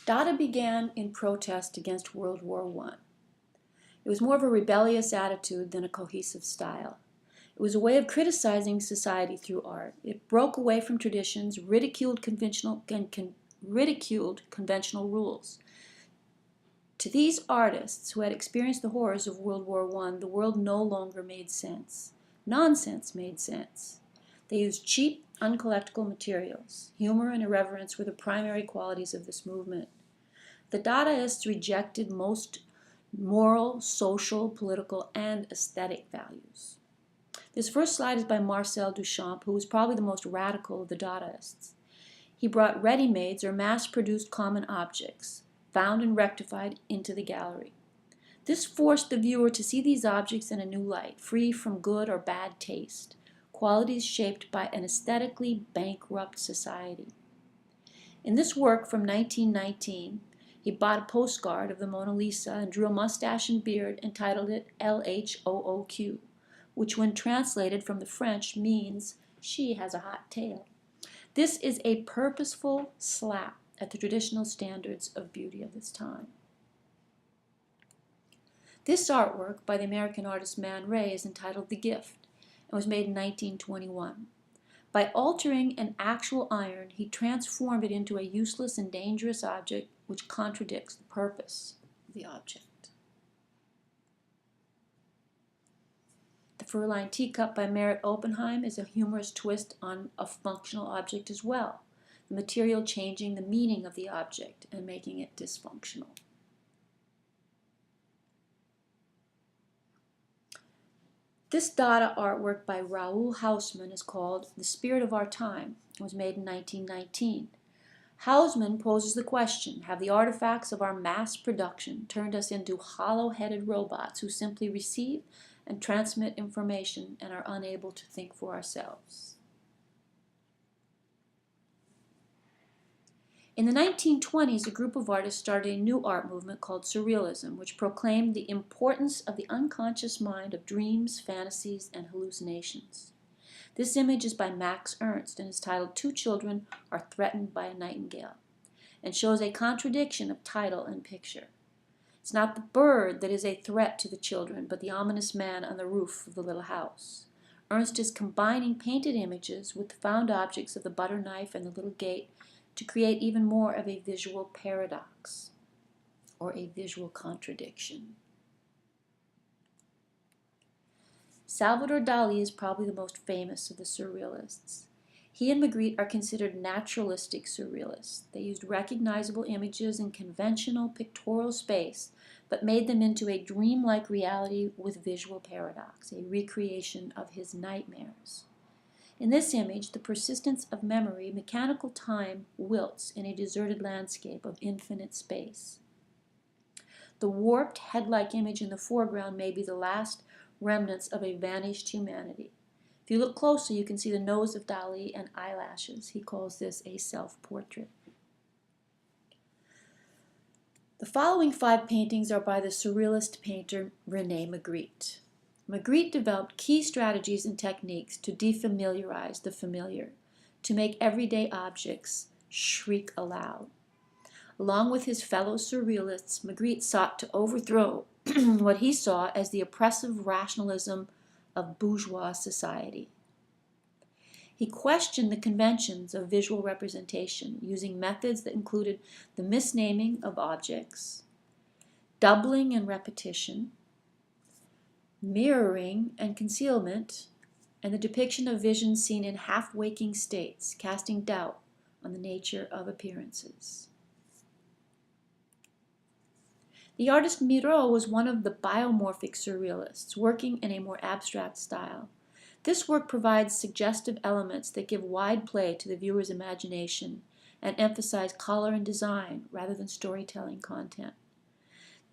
Dada began in protest against World War I. It was more of a rebellious attitude than a cohesive style. It was a way of criticizing society through art. It broke away from traditions, ridiculed conventional rules. To these artists who had experienced the horrors of World War I, the world no longer made sense. Nonsense made sense. They used cheap, uncollectible materials. Humor and irreverence were the primary qualities of this movement. The Dadaists rejected most moral, social, political, and aesthetic values. This first slide is by Marcel Duchamp, who was probably the most radical of the Dadaists. He brought ready-mades or mass-produced common objects, found and rectified, into the gallery. This forced the viewer to see these objects in a new light, free from good or bad taste, qualities shaped by an aesthetically bankrupt society. In this work from 1919, he bought a postcard of the Mona Lisa and drew a mustache and beard and titled it LHOOQ, which when translated from the French means she has a hot tail. This is a purposeful slap at the traditional standards of beauty of this time. This artwork by the American artist Man Ray is entitled The Gift and was made in 1921. By altering an actual iron, he transformed it into a useless and dangerous object which contradicts the purpose of the object. The Fur-lined Teacup by Merritt Oppenheim is a humorous twist on a functional object as well, the material changing the meaning of the object and making it dysfunctional. This Dada artwork by Raoul Hausmann is called The Spirit of Our Time and was made in 1919. Hausmann poses the question, have the artifacts of our mass production turned us into hollow-headed robots who simply receive and transmit information and are unable to think for ourselves? In the 1920s, a group of artists started a new art movement called Surrealism, which proclaimed the importance of the unconscious mind of dreams, fantasies, and hallucinations. This image is by Max Ernst and is titled Two Children Are Threatened by a Nightingale, and shows a contradiction of title and picture. It's not the bird that is a threat to the children, but the ominous man on the roof of the little house. Ernst is combining painted images with the found objects of the butter knife and the little gate to create even more of a visual paradox, or a visual contradiction. Salvador Dali is probably the most famous of the surrealists. He and Magritte are considered naturalistic surrealists. They used recognizable images in conventional pictorial space, but made them into a dreamlike reality with visual paradox, a recreation of his nightmares. In this image, the persistence of memory, mechanical time, wilts in a deserted landscape of infinite space. The warped head-like image in the foreground may be the last remnants of a vanished humanity. If you look closer, you can see the nose of Dali and eyelashes. He calls this a self-portrait. The following 5 paintings are by the surrealist painter René Magritte. Magritte developed key strategies and techniques to defamiliarize the familiar, to make everyday objects shriek aloud. Along with his fellow surrealists, Magritte sought to overthrow what he saw as the oppressive rationalism of bourgeois society. He questioned the conventions of visual representation using methods that included the misnaming of objects, doubling and repetition, mirroring and concealment, and the depiction of visions seen in half-waking states, casting doubt on the nature of appearances. The artist Miro was one of the biomorphic surrealists, working in a more abstract style. This work provides suggestive elements that give wide play to the viewer's imagination and emphasize color and design rather than storytelling content.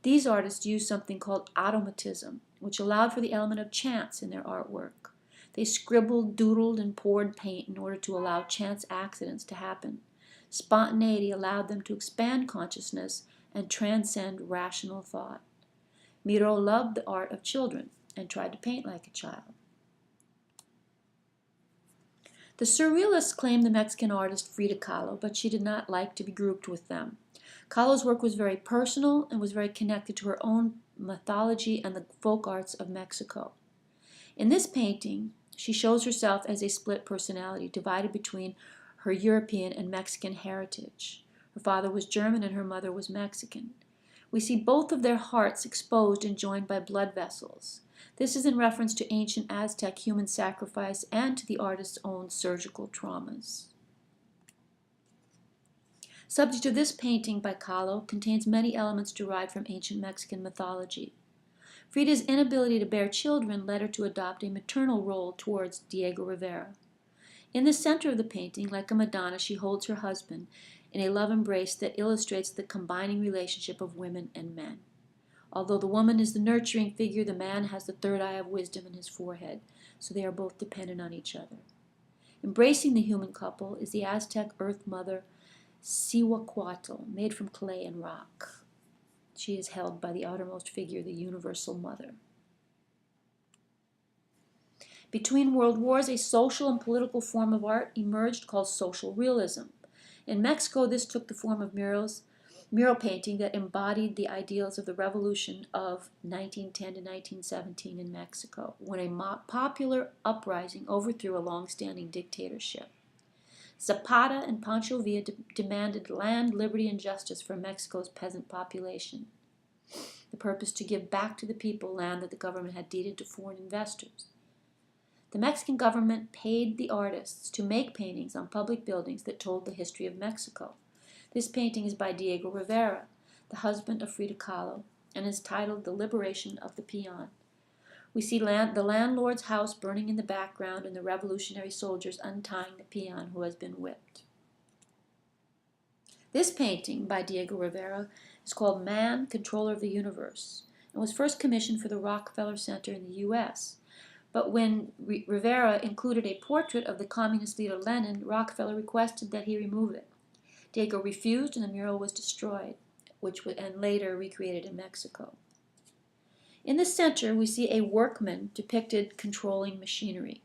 These artists used something called automatism, which allowed for the element of chance in their artwork. They scribbled, doodled, and poured paint in order to allow chance accidents to happen. Spontaneity allowed them to expand consciousness and transcend rational thought. Miro loved the art of children and tried to paint like a child. The surrealists claimed the Mexican artist Frida Kahlo, but she did not like to be grouped with them. Kahlo's work was very personal and was very connected to her own mythology and the folk arts of Mexico. In this painting, she shows herself as a split personality, divided between her European and Mexican heritage. Her father was German and her mother was Mexican. We see both of their hearts exposed and joined by blood vessels. This is in reference to ancient Aztec human sacrifice and to the artist's own surgical traumas. Subject of this painting by Kahlo contains many elements derived from ancient Mexican mythology. Frida's inability to bear children led her to adopt a maternal role towards Diego Rivera. In the center of the painting, like a Madonna, she holds her husband in a love embrace that illustrates the combining relationship of women and men. Although the woman is the nurturing figure, the man has the third eye of wisdom in his forehead, so they are both dependent on each other. Embracing the human couple is the Aztec earth mother Cihuacuatl, made from clay and rock. She is held by the outermost figure, the universal mother. Between world wars, a social and political form of art emerged called social realism. In Mexico, this took the form of mural painting that embodied the ideals of the revolution of 1910 to 1917 in Mexico, when a popular uprising overthrew a long-standing dictatorship. Zapata and Pancho Villa demanded land, liberty, and justice for Mexico's peasant population. The purpose to give back to the people land that the government had deeded to foreign investors. The Mexican government paid the artists to make paintings on public buildings that told the history of Mexico. This painting is by Diego Rivera, the husband of Frida Kahlo, and is titled The Liberation of the Peon. We see the landlord's house burning in the background and the revolutionary soldiers untying the peon who has been whipped. This painting by Diego Rivera is called Man, Controller of the Universe, and was first commissioned for the Rockefeller Center in the U.S. But when Rivera included a portrait of the communist leader Lenin, Rockefeller requested that he remove it. Diego refused, and the mural was destroyed, and later recreated in Mexico. In the center, we see a workman depicted controlling machinery.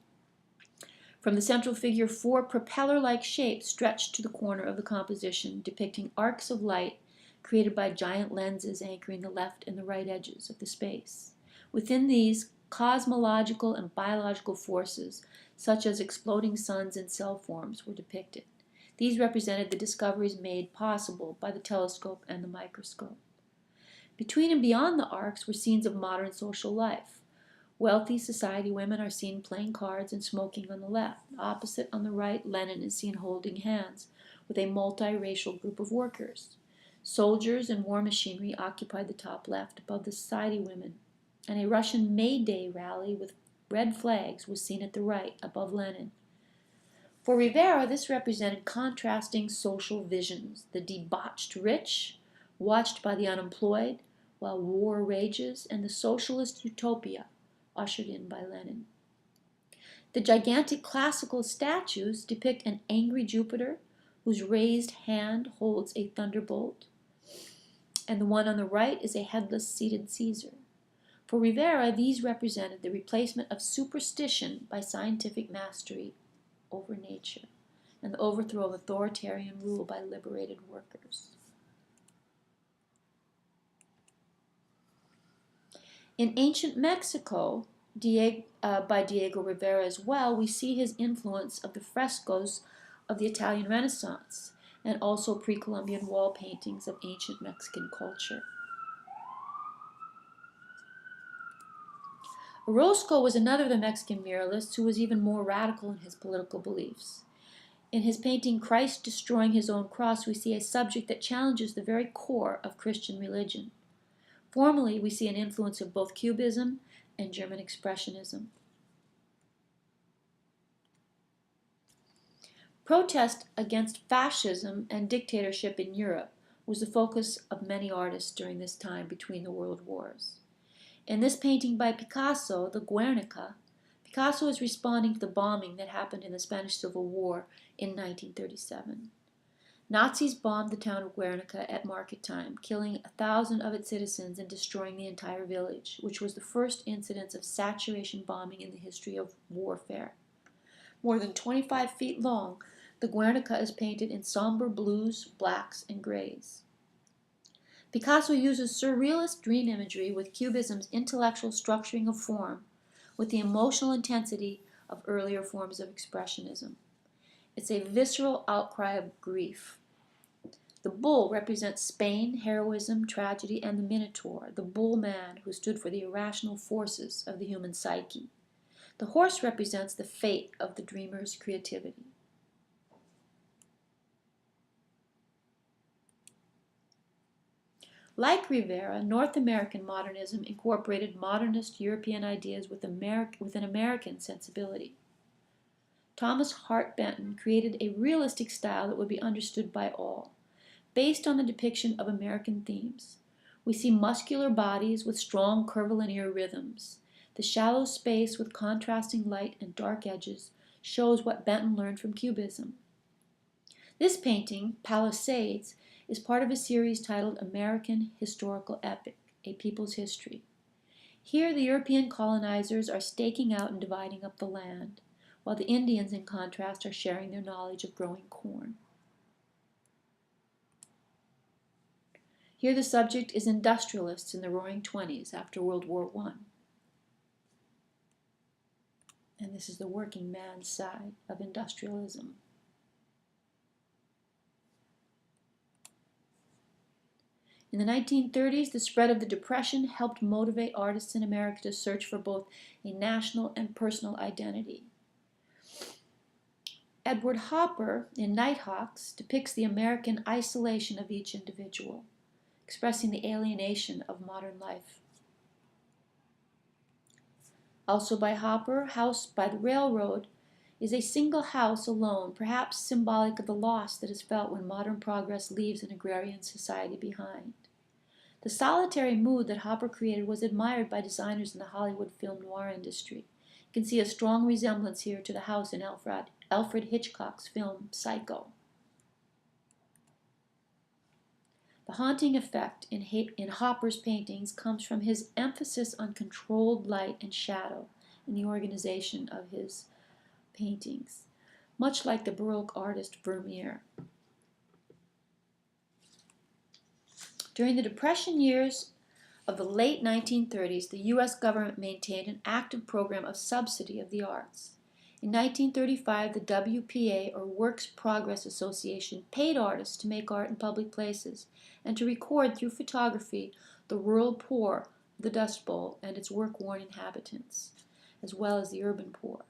From the central figure, 4 propeller-like shapes stretched to the corner of the composition, depicting arcs of light created by giant lenses anchoring the left and the right edges of the space. Within these, cosmological and biological forces, such as exploding suns and cell forms, were depicted. These represented the discoveries made possible by the telescope and the microscope. Between and beyond the arcs were scenes of modern social life. Wealthy society women are seen playing cards and smoking on the left. Opposite on the right, Lenin is seen holding hands with a multiracial group of workers. Soldiers and war machinery occupied the top left above the society women, and a Russian May Day rally with red flags was seen at the right above Lenin. For Rivera, this represented contrasting social visions: the debauched rich, watched by the unemployed, while war rages, and the socialist utopia ushered in by Lenin. The gigantic classical statues depict an angry Jupiter whose raised hand holds a thunderbolt, and the one on the right is a headless seated Caesar. For Rivera, these represented the replacement of superstition by scientific mastery over nature, and the overthrow of authoritarian rule by liberated workers. In ancient Mexico, by Diego Rivera as well, we see his influence of the frescoes of the Italian Renaissance and also pre-Columbian wall paintings of ancient Mexican culture. Orozco was another of the Mexican muralists who was even more radical in his political beliefs. In his painting Christ Destroying His Own Cross, we see a subject that challenges the very core of Christian religion. Formally, we see an influence of both Cubism and German Expressionism. Protest against fascism and dictatorship in Europe was the focus of many artists during this time between the world wars. In this painting by Picasso, the Guernica, Picasso is responding to the bombing that happened in the Spanish Civil War in 1937. Nazis bombed the town of Guernica at market time, killing 1,000 of its citizens and destroying the entire village, which was the first incidence of saturation bombing in the history of warfare. More than 25 feet long, the Guernica is painted in somber blues, blacks, and grays. Picasso uses surrealist dream imagery with Cubism's intellectual structuring of form, with the emotional intensity of earlier forms of Expressionism. It's a visceral outcry of grief. The bull represents Spain, heroism, tragedy, and the Minotaur, the bull man who stood for the irrational forces of the human psyche. The horse represents the fate of the dreamer's creativity. Like Rivera, North American modernism incorporated modernist European ideas with an American sensibility. Thomas Hart Benton created a realistic style that would be understood by all, based on the depiction of American themes. We see muscular bodies with strong curvilinear rhythms. The shallow space with contrasting light and dark edges shows what Benton learned from Cubism. This painting, Palisades, is part of a series titled American Historical Epic, A People's History. Here the European colonizers are staking out and dividing up the land, while the Indians, in contrast, are sharing their knowledge of growing corn. Here the subject is industrialists in the Roaring Twenties after World War I. And this is the working man's side of industrialism. In the 1930s, the spread of the Depression helped motivate artists in America to search for both a national and personal identity. Edward Hopper, in Nighthawks, depicts the American isolation of each individual, expressing the alienation of modern life. Also by Hopper, House by the Railroad is a single house alone, perhaps symbolic of the loss that is felt when modern progress leaves an agrarian society behind. The solitary mood that Hopper created was admired by designers in the Hollywood film noir industry. You can see a strong resemblance here to the house in Alfred Hitchcock's film Psycho. The haunting effect in Hopper's paintings comes from his emphasis on controlled light and shadow in the organization of his paintings, much like the Baroque artist Vermeer. During the Depression years of the late 1930s, the U.S. government maintained an active program of subsidy of the arts. In 1935, the WPA, or Works Progress Association, paid artists to make art in public places and to record through photography the rural poor, the Dust Bowl, and its work-worn inhabitants, as well as the urban poor.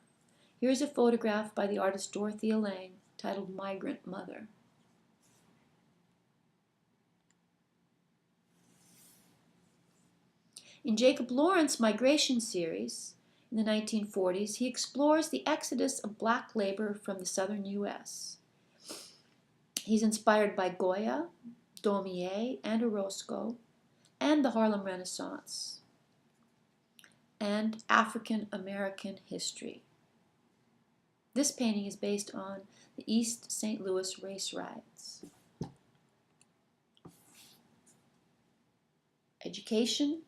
Here is a photograph by the artist Dorothea Lange titled Migrant Mother. In Jacob Lawrence's Migration series, in the 1940s, he explores the exodus of black labor from the southern U.S. He's inspired by Goya, Daumier, and Orozco, and the Harlem Renaissance, and African American history. This painting is based on the East St. Louis race riots. Education.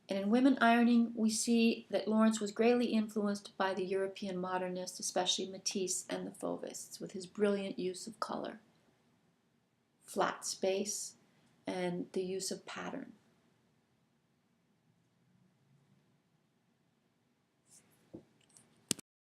And in Women Ironing, we see that Lawrence was greatly influenced by the European modernists, especially Matisse and the Fauvists, with his brilliant use of color, flat space, and the use of pattern.